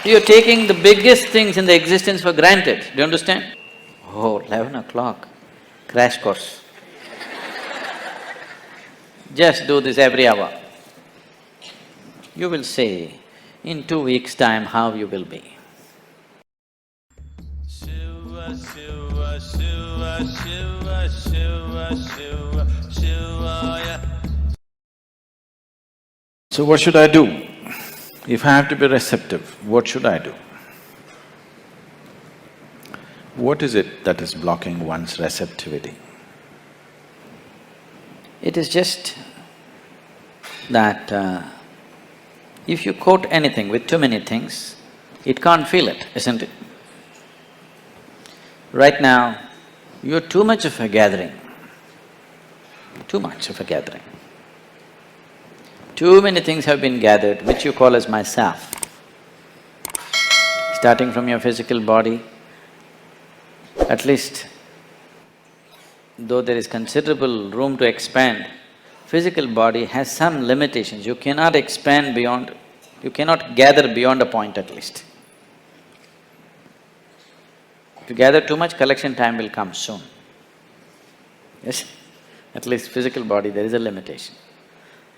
You're taking the biggest things in the existence for granted, do you understand? Oh, 11 o'clock, crash course. Just do this every hour. You will see in 2 weeks' time how you will be. Shiva, Shiva, Shiva, Shiva, Shiva, Shiva, Shivaya. So what should I do? If I have to be receptive, what should I do? What is it that is blocking one's receptivity? It is just that if you quote anything with too many things, it can't feel it, isn't it? Right now, you're too much of a gathering, too much of a gathering. Too many things have been gathered which you call as myself. Starting from your physical body, at least though there is considerable room to expand, physical body has some limitations. You cannot expand beyond… you cannot gather beyond a point at least. If you gather too much, collection time will come soon. Yes? At least physical body, there is a limitation.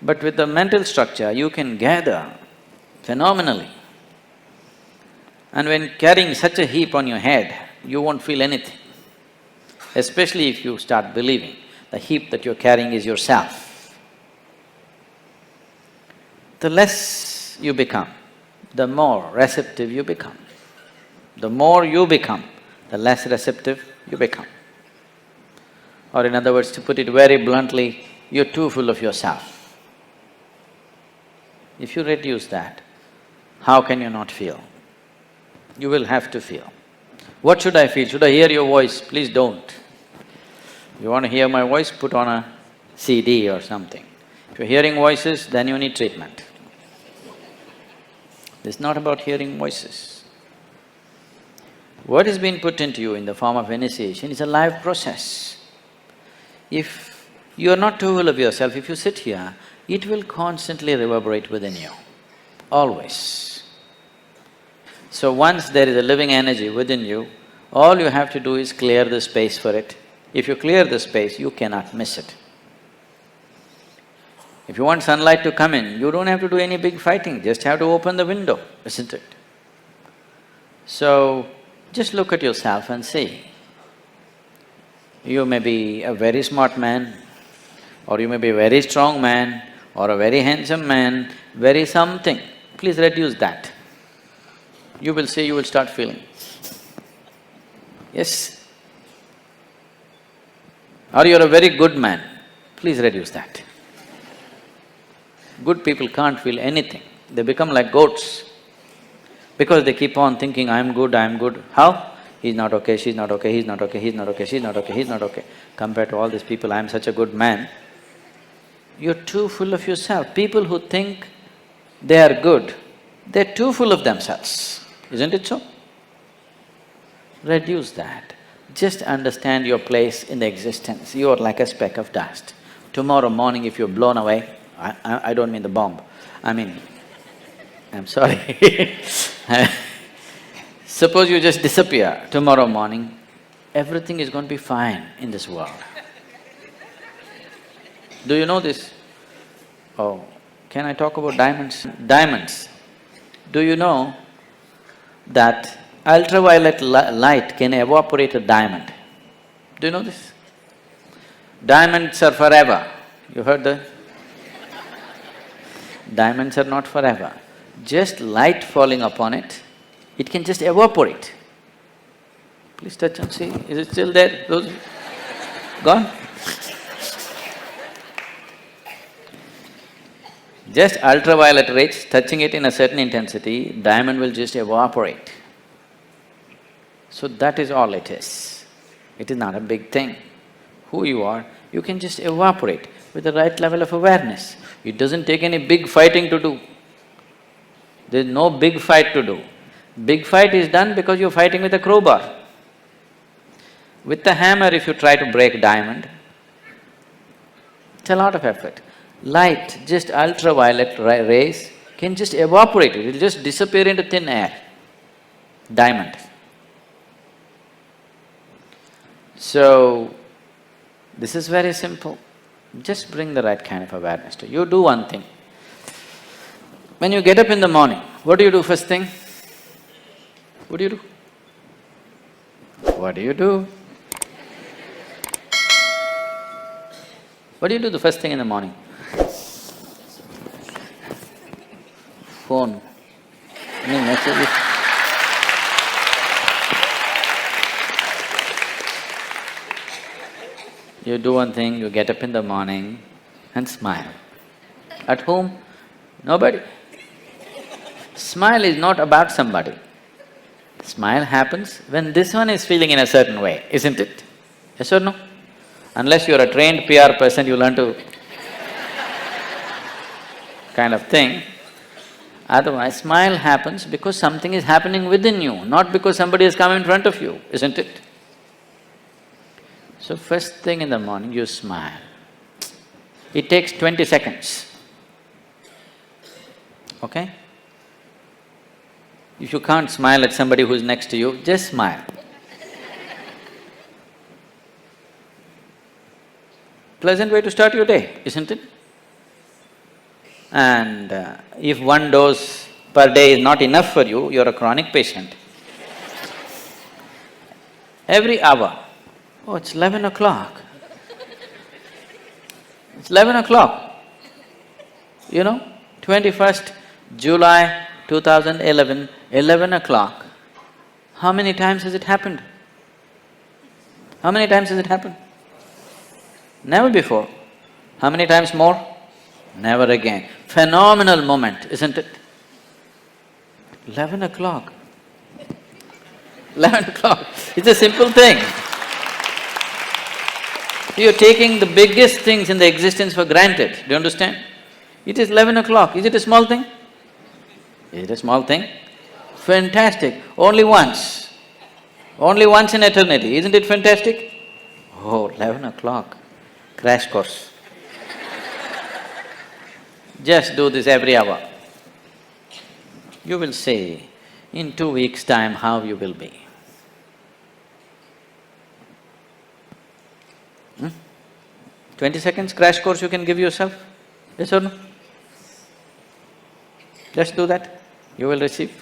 But with the mental structure, you can gather phenomenally. And when carrying such a heap on your head, you won't feel anything. Especially if you start believing the heap that you're carrying is yourself. The less you become, the more receptive you become. The more you become, the less receptive you become. Or in other words, to put it very bluntly, you're too full of yourself. If you reduce that, how can you not feel? You will have to feel. What should I feel? Should I hear your voice? Please don't. If you want to hear my voice, put on a CD or something. If you're hearing voices, then you need treatment. This is not about hearing voices. What is being put into you in the form of initiation is a live process. If you are not too full of yourself, if you sit here, it will constantly reverberate within you, always. So once there is a living energy within you, all you have to do is clear the space for it. If you clear the space, you cannot miss it. If you want sunlight to come in, you don't have to do any big fighting, just have to open the window, isn't it? So, just look at yourself and see. You may be a very smart man, or you may be a very strong man, or a very handsome man, very something. Please reduce that. You will see, you will start feeling. Yes? Or you're a very good man, please reduce that. Good people can't feel anything, they become like goats. Because they keep on thinking, I'm good, I'm good. How? He's not okay, she's not okay, he's not okay, he's not okay, she's not okay, he's not okay. Compared to all these people, I'm such a good man. You're too full of yourself. People who think they are good, they're too full of themselves, isn't it so? Reduce that. Just understand your place in the existence. You are like a speck of dust. Tomorrow morning if you're blown away, I don't mean the bomb, I mean, I'm sorry suppose you just disappear tomorrow morning, everything is going to be fine in this world. Do you know this? Oh, can I talk about diamonds? Diamonds. Do you know that ultraviolet light can evaporate a diamond? Do you know this? Diamonds are forever. You heard that? Diamonds are not forever. Just light falling upon it, it can just evaporate. Please touch and see, is it still there? Those… gone? Just ultraviolet rays, touching it in a certain intensity, diamond will just evaporate. So that is all it is. It is not a big thing. Who you are, you can just evaporate with the right level of awareness. It doesn't take any big fighting to do. There's no big fight to do. Big fight is done because you're fighting with a crowbar. With the hammer, if you try to break diamond, it's a lot of effort. Light, just ultraviolet rays can just evaporate it, it'll just disappear into thin air. diamond. So, this is very simple. Just bring the right kind of awareness to you. Do one thing. When you get up in the morning, what do you do first thing? What do you do? What do you do? What do you do the first thing in the morning? Phone. Any messages? You do one thing, you get up in the morning and smile. At whom? Nobody. Smile is not about somebody. Smile happens when this one is feeling in a certain way, isn't it? Yes or no? Unless you're a trained PR person, you learn to kind of thing. Otherwise, smile happens because something is happening within you, not because somebody has come in front of you, isn't it? So first thing in the morning, you smile. It takes 20 seconds, okay? If you can't smile at somebody who's next to you, just smile. Pleasant way to start your day, isn't it? And if one dose per day is not enough for you, you're a chronic patient. Every hour, oh, it's 11 o'clock. It's 11 o'clock. You know, 21st July 2011, 11 o'clock. How many times has it happened? How many times has it happened? Never before. How many times more? Never again. Phenomenal moment, isn't it? 11 o'clock. 11 o'clock, it's a simple thing. You're taking the biggest things in the existence for granted, do you understand? It is 11 o'clock, is it a small thing? Is it a small thing? Fantastic, only once in eternity, isn't it fantastic? Oh, 11 o'clock, crash course. Just do this every hour. You will see in 2 weeks' time how you will be. 20 seconds crash course you can give yourself, yes or no? Just do that, you will receive.